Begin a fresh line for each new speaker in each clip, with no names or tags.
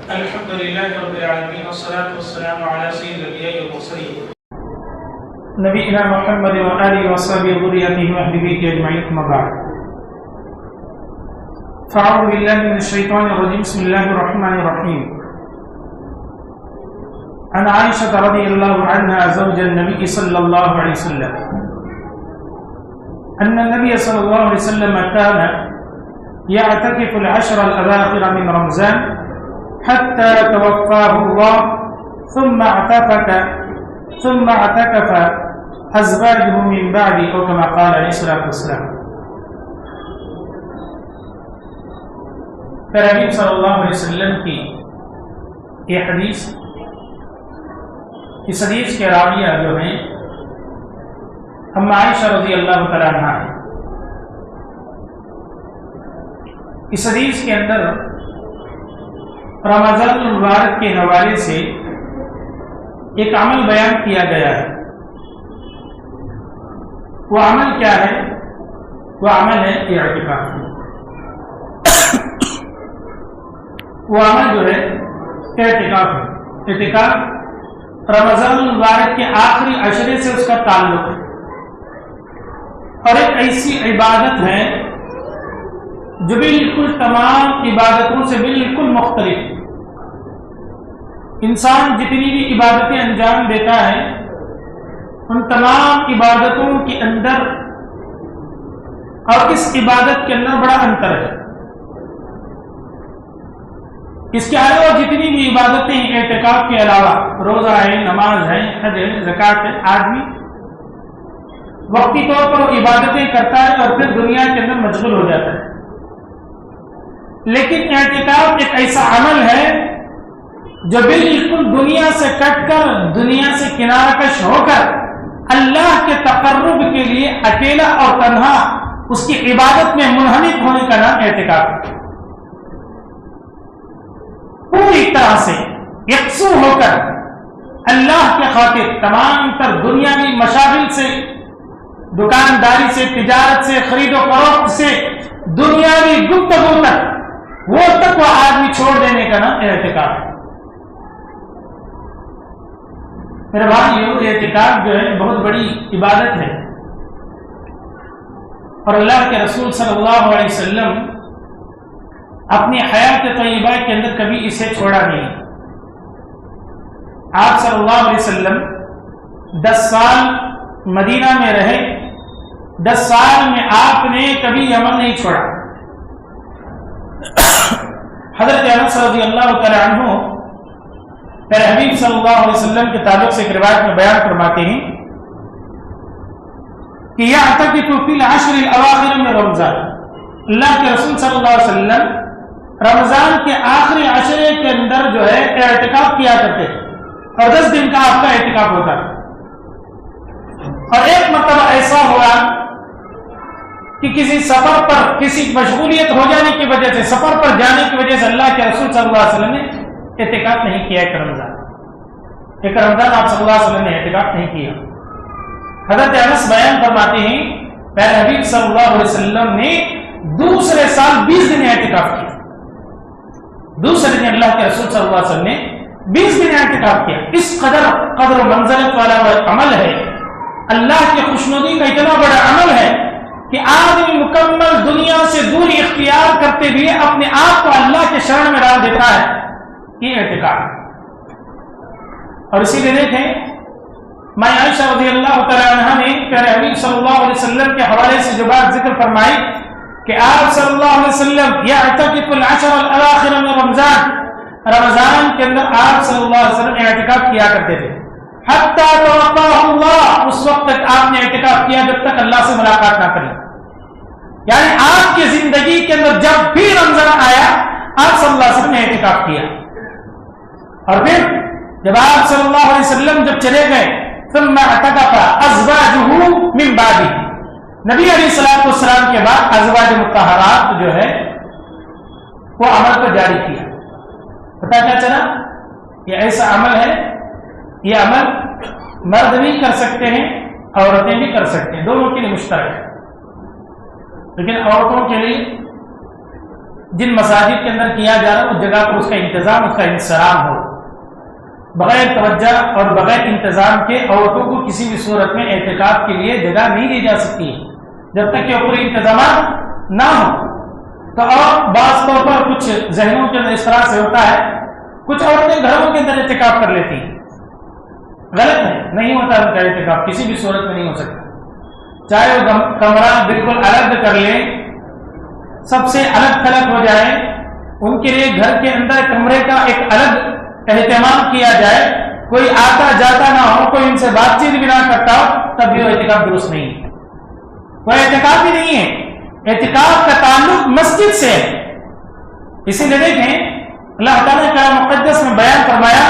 الحمد لله رب العالمين والصلاة والسلام على سيد الأنبياء والمرسلين نبينا محمد وآله وصحبه وذريته وأهل بيته أجمعين أما بعد فأعوذ بالله من الشيطان الرجيم بسم الله الرحمن الرحيم عن عائشة رضي الله عنها زوج النبي صلى الله عليه وسلم أن النبي صلى الله عليه وسلم كان يعتكف العشر الأواخر من رمضان حتى توفاه الله ثم اعتكف أزواجه من بعد أو كما قال عليه الصلاة والسلام. حبیب صلی اللہ علیہ وسلم کی یہ حدیث، اس حدیث کے راویہ جو ہیں اما عائشہ رضی اللہ تعالیٰ عنہ ہے. اس حدیث کے اندر رمضان المبارک کے حوالے سے ایک عمل بیان کیا گیا ہے. وہ عمل کیا ہے؟ وہ عمل ہے اعتکاف. وہ عمل جو ہے اعتکاف ہے. اعتکاف رمضان المبارک کے آخری عشرے سے اس کا تعلق ہے اور ایک ایسی عبادت ہے جو بالکل تمام عبادتوں سے بالکل مختلف ہے. انسان جتنی بھی عبادتیں انجام دیتا ہے ان تمام عبادتوں کے اندر اور اس عبادت کے اندر بڑا انتر ہے. اس کے علاوہ جتنی بھی عبادتیں ہیں اعتکاف کے علاوہ، روزہ ہے، نماز ہے، حج ہے، زکوٰۃ ہے، آدمی وقتی طور پر وہ عبادتیں کرتا ہے اور پھر دنیا کے اندر مشغول ہو جاتا ہے. لیکن اعتکاف ایک ایسا عمل ہے جو بالکل دنیا سے کٹ کر، دنیا سے کنارہ کش ہو کر اللہ کے تقرب کے لیے اکیلا اور تنہا اس کی عبادت میں منہمک ہونے کا نام اعتکاف ہے. پوری طرح سے یکسو ہو کر اللہ کے خاطر تمام تر دنیاوی مشاغل سے، دکانداری سے، تجارت سے، خرید و فروخت سے، دنیاوی گفتگو تک وہ آدمی چھوڑ دینے کا نام اعتکاف ہے. میرے بھائیو، اعتکاف جو ہے بہت بڑی عبادت ہے اور اللہ کے رسول صلی اللہ علیہ وسلم اپنی حیات طیبہ کے اندر کبھی اسے چھوڑا نہیں. آپ صلی اللہ علیہ وسلم 10 سال مدینہ میں رہے. 10 سال میں آپ نے کبھی عمل نہیں چھوڑا. حضرت انس رضی اللہ تعالی عنہ پھر حبیب صلی اللہ علیہ وسلم کے تعلق سے ایک روایت میں بیان فرماتے ہیں کہ یعتکف فی العشر الاواخر من رمضان. اللہ کے رسول صلی اللہ علیہ وسلم رمضان کے آخری عشرے کے اندر جو ہے اعتکاف کیا کرتے تھے اور 10 دن کا آپ کا اعتکاف ہوتا ہے. اور ایک مرتبہ ایسا ہوا کہ کسی سفر پر، کسی مشغولیت ہو جانے کی وجہ سے، سفر پر جانے کی وجہ سے اللہ کے رسول صلی اللہ علیہ وسلم نے اعتکاف نہیں کیا. ایک رمضان آپ صلی اللہ علیہ وسلم نے اعتکاف نہیں کیا. حضرت انس بیان فرماتے ہیں پیارے حبیب صلی اللہ علیہ وسلم نے دوسرے سال 20 دن اعتکاف کیا. دوسرے دن اللہ کے رسول صلی اللہ علیہ وسلم نے 20 دن اعتکاف کیا. اس قدر و منزلت والا عمل ہے، اللہ کی خوشنودی کا اتنا بڑا عمل ہے کہ آدمی مکمل دنیا سے دوری اختیار کرتے ہوئے اپنے آپ کو اللہ کے شرن میں ڈال دیتا ہے. یہ اعتکاف. اور اسی لیے دیکھیں میں عائشہ رضی اللہ تعالی عنہ نے پیارے حبیب صلی اللہ علیہ وسلم کے حوالے سے جو بات ذکر فرمائی کہ آپ صلی اللہ علیہ وسلم یعتکف العشر الاواخر من رمضان، رمضان کے اندر آپ صلی اللہ علیہ وسلم اعتکاف کیا کرتے تھے. حتی توفاہ اللہ، اس وقت تک آپ نے اعتکاف کیا جب تک اللہ سے ملاقات نہ کری. یعنی آپ کی زندگی کے اندر جب بھی رمضان آیا آپ صلی اللہ علیہ وسلم نے اعتکاف کیا. اور پھر جب آپ صلی اللہ علیہ وسلم جب چلے گئے ثم اعتکف ازواجہ من بعدہ، نبی علیہ السلام کے بعد ازواج مطہرات جو ہے وہ عمل کو جاری کیا. پتہ کیا چلا؟ یہ ایسا عمل ہے، یہ عمل مرد بھی کر سکتے ہیں، عورتیں بھی کر سکتے ہیں، دونوں کے لیے مشترک ہے. لیکن عورتوں کے لیے جن مساجد کے اندر کیا جا رہا ہے اس جگہ پر اس کا انتظام، اس کا انصرام ہو. بغیر توجہ اور بغیر انتظام کے عورتوں کو کسی بھی صورت میں اعتکاف کے لیے جگہ نہیں دی جا سکتی ہے جب تک کہ پورے انتظامات نہ ہو. تو اور بعض طور پر کچھ ذہنوں کے اندر اس طرح سے ہوتا ہے، کچھ عورتیں گھروں کے اندر اعتکاف کر لیتی ہیں. غلط ہے، نہیں ہوتا ان کا اعتکاف، کسی بھی صورت میں نہیں ہو سکتا. چاہے وہ کمرہ بالکل الگ کر لیں، سب سے الگ تھلگ ہو جائے، ان کے لیے گھر کے اندر کمرے کا ایک الگ اہتمام کیا جائے، کوئی آتا جاتا نہ ہو، کوئی ان سے بات چیت بھی نہ کرتا ہو، تب بھی وہ اعتکاف درست نہیں ہے. وہ اعتکاف ہی نہیں ہے. اعتکاف کا تعلق مسجد سے ہے. اسی لیے دیکھیں اللہ تعالیٰ نے کلام مقدس میں بیان فرمایا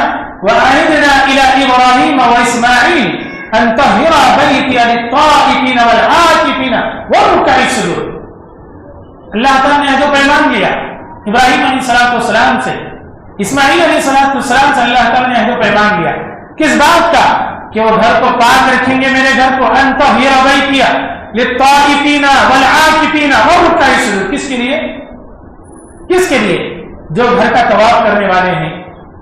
وَعَهِدْنَا إِلَىٰ إِبْرَاهِيمَ وَإِسْمَاعِيلَ أَن طَهِّرَا بَيْتِيَ لِلطَّائِفِينَ وَالْعَاكِفِينَ وَالرُّكَّعِ السُّجُودِ. اللہ تعالیٰ نے عہد و پیمان لیا ابراہیم علیہ السلام سے، اسماعیل علیہ السلام سے اللہ تعالیٰ نے عہد و پیمان لیا. کس بات کا؟ کہ وہ گھر کو پاک رکھیں گے، میرے گھر کو أَن طَهِّرَ بَيْتِيَ لِلطَّائِفِينَ وَالْعَاكِفِينَ وَالرُّكَّعِ السُّجُودِ. کس کے لیے؟ کس کے لیے؟ جو گھر کا طواف کرنے والے ہیں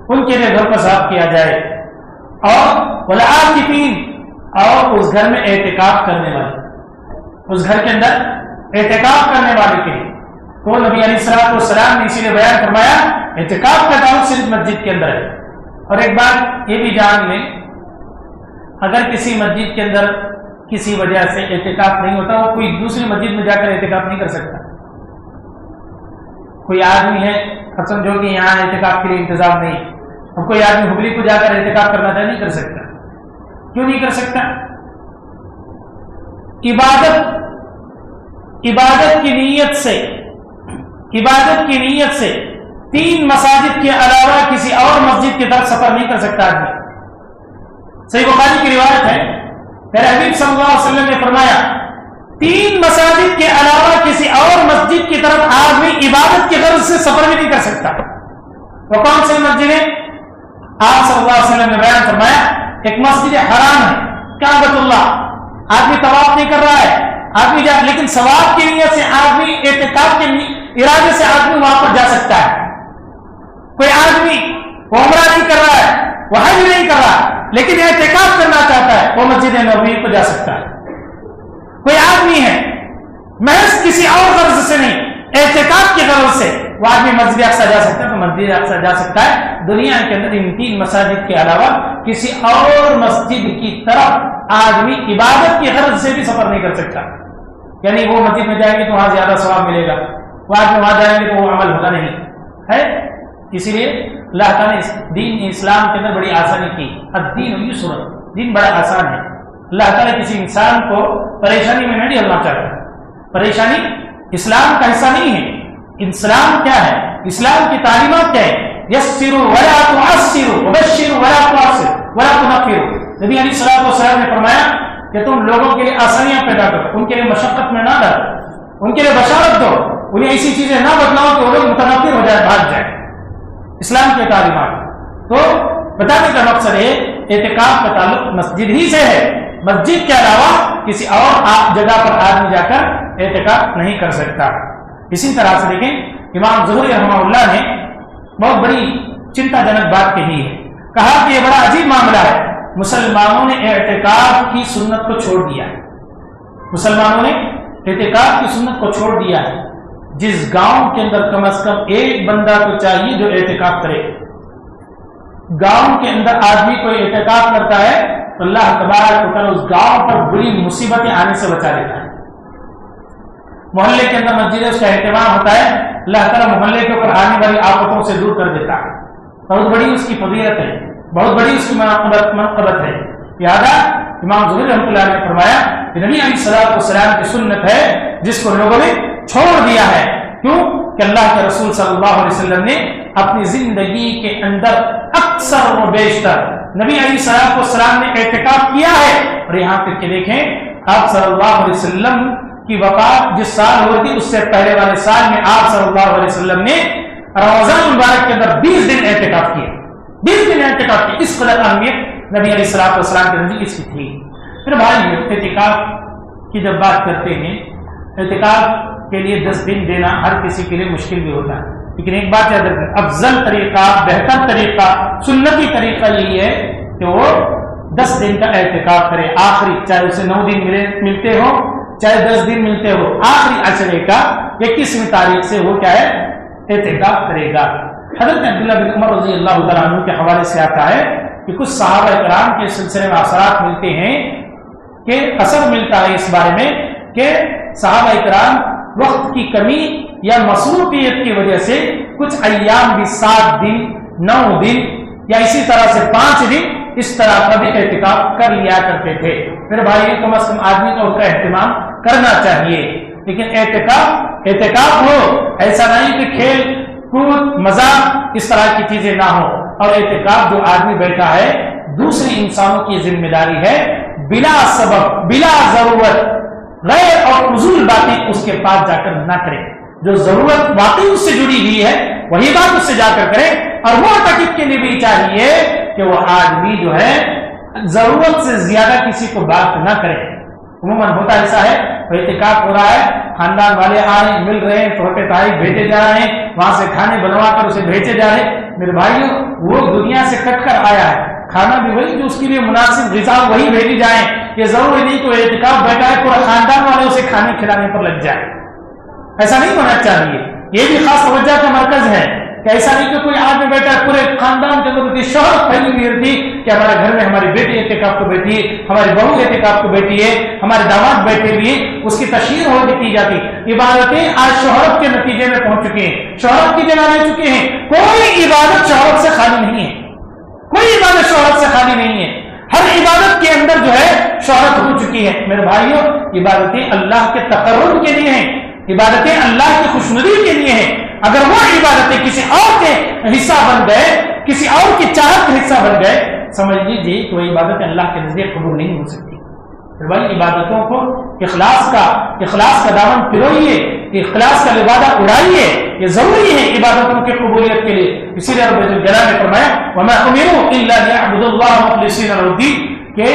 ان کے لیے گھر کو صاف کیا جائے، اور والعاکفین، اور اس گھر میں اعتکاف کرنے والے، اس گھر کے اندر اعتکاف کرنے والے کے لیے. تو نبی علیہ السلام نے اسی لیے بیان فرمایا اعتکاف کا تعلق صرف مسجد کے اندر ہے. اور ایک بات یہ بھی جان لیں، اگر کسی مسجد کے اندر کسی وجہ سے اعتکاف نہیں ہوتا، وہ کوئی دوسری مسجد میں جا کر اعتکاف نہیں کر سکتا. کوئی آدمی ہے سمجھو کہ یہاں اعتکاف کے لیے انتظام نہیں، اب کوئی آدمی ہبلی کو جا کر اعتکاف کرنا چاہے، نہیں کر سکتا. کیوں نہیں کر سکتا؟ عبادت کی نیت سے 3 مساجد کے علاوہ کسی اور مسجد کی طرف سفر نہیں کر سکتا آدمی. صحیح بخاری کی روایت ہے، میرے حبیب صلی اللہ علیہ وسلم نے فرمایا 3 مساجد کے علاوہ کسی اور مسجد کی طرف آدمی عبادت کی غرض سے سفر بھی نہیں کر سکتا. وہ کون سی مسجد ہے؟ آپ صلی اللہ علیہ وسلم نے بیان فرمایا ایک مسجد حرام ہے کعبۃ اللہ، آدمی طواف نہیں کر رہا ہے، آدمی لیکن ثواب کی نیت سے آدمی اعتکاف کے ارادے سے آدمی وہاں پر جا سکتا ہے. کوئی آدمی وہ عمرہ نہیں کر رہا ہے، وہ حج نہیں کر رہا، لیکن اعتکاف کرنا چاہتا ہے، وہ مسجد نبوی کو جا سکتا ہے. کوئی آدمی ہے محض کسی اور غرض سے نہیں، اعتکاف کی غرض سے وہ آدمی مسجد اقصی جا سکتا ہے، تو مسجد اقصی جا سکتا ہے. دنیا کے اندر ان 3 مساجد کے علاوہ کسی اور مسجد کی طرف آدمی عبادت کی غرض سے بھی سفر نہیں کر سکتا. یعنی وہ مسجد میں جائیں گے تو وہاں زیادہ ثواب ملے گا، وہ آدمی وہاں جائیں گے تو وہ عمل ہوگا نہیں ہے. اسی لیے اللہ تعالیٰ نے دین اسلام کے اندر بڑی آسانی کی. الدین یسر، دین بڑا آسان ہے. اللہ تعالیٰ کسی انسان کو پریشانی میں نہیں ڈالنا چاہتا. پریشانی اسلام کا حصہ نہیں ہے. اسلام کیا ہے؟ اسلام کی تعلیمات کیا ہے؟ یسروا ولا تعسروا وبشروا ولا تعسروا ولا تنفروا. نبی علیہ السلام نے فرمایا کہ تم لوگوں کے لیے آسانیاں پیدا کرو، ان کے لیے مشقت میں نہ ڈالو، ان کے لیے بشارت دو، انہیں ایسی چیزیں نہ بدلاؤ کہ وہ لوگ متنفر ہو جائے، بھاگ جائے. اسلام کی تعلیمات. تو بتانے کا مقصد ہے اعتکاف کا تعلق مسجد ہی سے ہے، مسجد کے علاوہ کسی اور جگہ پر آدمی جا کر اعتکاف نہیں کر سکتا. اسی طرح سے دیکھیں امام ظہری رحمہ اللہ نے بہت بڑی چنتا جنک بات کہی ہے. کہا کہ یہ بڑا عجیب معاملہ ہے، مسلمانوں نے اعتکاف کی سنت کو چھوڑ دیا ہے. مسلمانوں نے اعتکاف کی سنت کو چھوڑ دیا ہے. جس گاؤں کے اندر کم از کم ایک بندہ تو چاہیے جو اعتکاف کرے. گاؤں کے اندر آدمی کوئی اعتکاف کرتا ہے تو اللہ تبارک و تعالیٰ اس گاؤں پر بڑی مصیبتیں آنے سے بچا لیتا ہے. محلے کے اندر مسجد اس کا اہتمام ہوتا ہے، اللہ تعالیٰ محلے کے اوپر آنے والی آفتوں سے دور کر دیتا ہے. بہت بڑی اس کی فضیلت ہے، بہت بڑی اس کی منقبت ہے. لہٰذا امام ظہری رحمۃ اللہ نے فرمایا کہ نبی علیہ السلام کی سنت ہے جس کو لوگوں نے چھوڑ دیا ہے. کیوں کہ اللہ کے رسول صلی اللہ علیہ وسلم نے اپنی زندگی کے اندر اکثر و بیشتر نبی علیہ السلام نے اعتکاف کیا ہے. اور یہاں تک کہ دیکھیں آپ صلی اللہ علیہ وسلم کی وفات جس سال ہوئی تھی اس سے پہلے والے سال میں آپ صلی اللہ علیہ وسلم نے رمضان مبارک کے اندر 20 دن اعتکاف کیا. 20 دن اعتکاف کی. اس قدر اہمیت نبی علیہ السلام کے نزدیک اس کی تھی. پھر بھائی اعتکاف کی جب بات کرتے ہیں، اعتکاف کے لیے 10 دن دینا ہر کسی کے لیے مشکل بھی ہوتا ہے، لیکن ایک بات یاد رکھیں، افضل طریقہ، بہتر طریقہ، سنتی طریقہ یہی ہے کہ وہ 10 دن کا اعتکاف کرے، آخری، چاہے اسے 9 دن ملتے ہو چاہے 10 دن ملتے ہو، آخری عشرے کا 21ویں تاریخ سے وہ کیا ہے اعتکاف کرے گا۔ حضرت عبداللہ بن عمر رضی اللہ تعالیٰ عنہ کے حوالے سے آتا ہے کہ کچھ صحابہ کرام کے سلسلے میں اثرات ملتے ہیں کہ اثر ملتا ہے اس بارے میں کہ صحابہ کرام وقت کی کمی یا مصروفیت کی وجہ سے کچھ ایام بھی 7 دن 9 دن یا اسی طرح سے 5 دن اس طرح کا بھی اعتکاف کر لیا کرتے تھے۔ پھر بھائی کم از کم آدمی کو اس کا اہتمام کرنا چاہیے، لیکن اعتکاف ہو، ایسا نہیں کہ کھیل کود مذاق اس طرح کی چیزیں نہ ہو، اور اعتکاف جو آدمی بیٹھا ہے دوسرے انسانوں کی ذمہ داری ہے، بلا سبب بلا ضرورت غیر اور فضول باتیں اس کے پاس جا کر نہ کرے، جو ضرورت واقعی اس سے جڑی ہوئی ہے وہی بات اس سے جا کر کرے، اور معتکف کے لیے بھی چاہیے کہ وہ آدمی جو ہے ضرورت سے زیادہ کسی کو بات نہ کرے۔ عموماً ہوتا ایسا ہے، اعتکاف ہو رہا ہے، خاندان والے آ رہے ہیں، مل رہے ہیں، تحفے تحائف بھیجے جا رہے ہیں، وہاں سے کھانے بنوا کر اسے بھیجے جا رہے ہیں۔ میرے بھائیوں، وہ دنیا سے کٹ کر آیا ہے، کھانا بھی وہی جو اس کے لیے مناسب غذا وہی بھیجی جائیں، یہ ضروری نہیں کہ اعتکاف بیٹھا ہے پورا خاندان والے اسے کھانے کھلانے پر لگ جائے، ایسا نہیں ہونا چاہیے۔ یہ بھی خاص توجہ کا مرکز ہے کہ ایسا نہیں کہ کوئی آدمی بیٹھا ہے پورے خاندان کے اندر شہرت پھیلی ہوئی ہوتی کہ ہمارے گھر میں ہماری بیٹی اعتکاف کو بیٹھی ہے، ہماری بہو اعتکاف کو بیٹھی ہے، ہمارے داماد بیٹھے ہوئے، اس کی تشہیر ہو کی جاتی۔ عبادتیں آج شہرت کے نتیجے میں پہنچ چکے ہیں، شہرت کی جگہ لے چکے ہیں۔ کوئی عبادت شہرت سے خالی نہیں ہے، کوئی عبادت شہرت سے خالی نہیں ہے، ہر عبادت کے اندر جو ہے شہرت ہو چکی ہے۔ میرے بھائیوں، عبادتیں اللہ کے تقرب کے لیے ہیں، عبادتیں اللہ کی خوشنودی کے لیے ہیں۔ اگر وہ عبادتیں کسی اور کے حصہ بن گئے، کسی اور کی چاہت کا حصہ بن گئے، سمجھ لیجیے کہ وہ عبادتیں اللہ کے نزدیک قبول نہیں ہو سکتی۔ بھائی عبادتوں کو اخلاص کا دامن پھیلائیے، اخلاص کا لبادہ اڑائیے، یہ ضروری ہے عبادتوں کی قبولیت کے لیے۔ اسی لیے رب الجلال نے فرمایا وَمَا أُمِرُوا إِلَّا لِيَعْبُدُوا اللَّهَ مُخْلِصِينَ لَهُ الدِّينَ کہ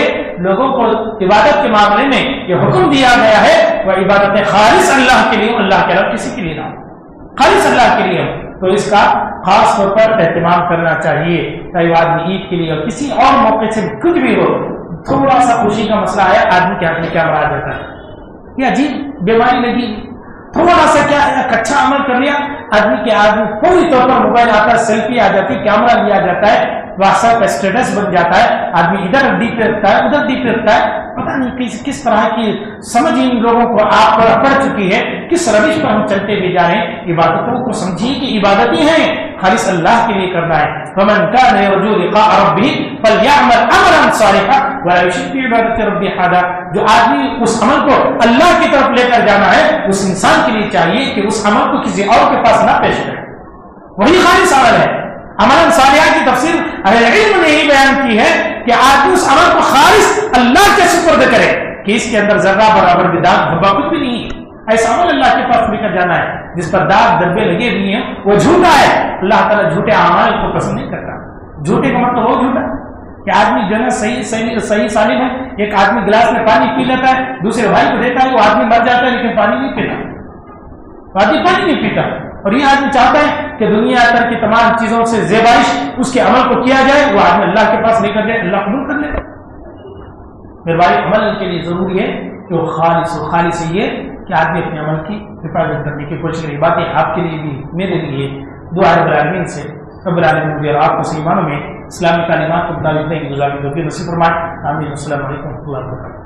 لوگوں کو عبادت کے معاملے میں یہ حکم دیا گیا ہے وہ عبادتیں خالص اللہ کے لیے، اللہ کے علاوہ کسی کے لیے نہ، خالص اللہ کے لیے۔ تو اس کا خاص طور پر اہتمام کرنا چاہیے، چاہے آدمی عید کے لیے اور کسی اور موقع سے کچھ بھی ہو، تھوڑا سا خوشی کا مسئلہ آیا آدمی کے ہاتھ میں کیا بڑھا جاتا ہے، یہ عجیب بیماری لگی، تھوڑا سا کیا اچھا عمل کر لیا، آدمی پوری طور پر موبائل آتا ہے، سیلفی آ جاتی ہے، کیمرہ لیا جاتا ہے، واٹس ایپ اسٹیٹس بن جاتا ہے، آدمی ادھر دیکھتے رکھتا ہے ادھر دیکھتے رکھتا ہے، پتہ نہیں کس طرح کی سمجھ ان لوگوں کو آپ پر پڑ چکی ہے، کس روش پر ہم چلتے بھی جا رہے ہیں۔ عبادتوں کو سمجھیے کہ عبادتیں ہیں، خالص اللہ کے لیے کرنا ہے۔ فمن كان يرجو لقاء ربه فليعمل عملا صالحا ولا يشرك بعبادة ربه احدا۔ جو آدمی اس عمل کو اللہ کی طرف لے کر جانا ہے، اس انسان کے لیے چاہیے کہ اس عمل کو کسی اور کے پاس نہ پیش کرے، وہی خالص عمل ہے۔ عمل صالحہ کی تفسیر اہل علم نے ہی بیان کی ہے کہ آدمی اس عمل کو خالص اللہ کے سپرد کرے کہ اس کے اندر ذرہ برابر بھی داغ دھبا کچھ بھی نہیں ہے، ایسا عمل اللہ کے پاس لے کر جانا ہے جس پر داغ دھبے لگے ہوئے ہیں، وہ جھوٹا ہے۔ اللہ تعالیٰ جھوٹے اعمال کو پسند نہیں کرتا۔ جھوٹے کا مطلب وہ جھوٹا کہ آدمی جو ہے صحیح سالم ہے، ایک آدمی گلاس میں پانی پی لیتا ہے، دوسرے بھائی کو دیتا ہے، وہ آدمی مر جاتا ہے لیکن پانی نہیں پیتا، آدمی پانی نہیں پیتا، اور یہ آدمی چاہتا ہے کہ دنیا تر کی تمام چیزوں سے زیبائش اس کے عمل کو کیا جائے، وہ آدمی اللہ کے پاس لے کر جائے، اللہ قبول کر لے۔ میرے بھائی، عمل کے لیے ضروری ہے کہ وہ خالص یہ کہ آدمی اپنے عمل کی حفاظت کرنے کی کوشش کرے۔ باتیں آپ کے لیے بھی میرے لیے دعا رب العالمین سے رب العالمین اور آپ کو مسلمانوں میں اسلامی تعلیمات کو مطابق گزارنے کی توفیق نصیب فرمائے۔ آمین۔ السلام علیکم و رحمۃ اللہ وبرکاتہ۔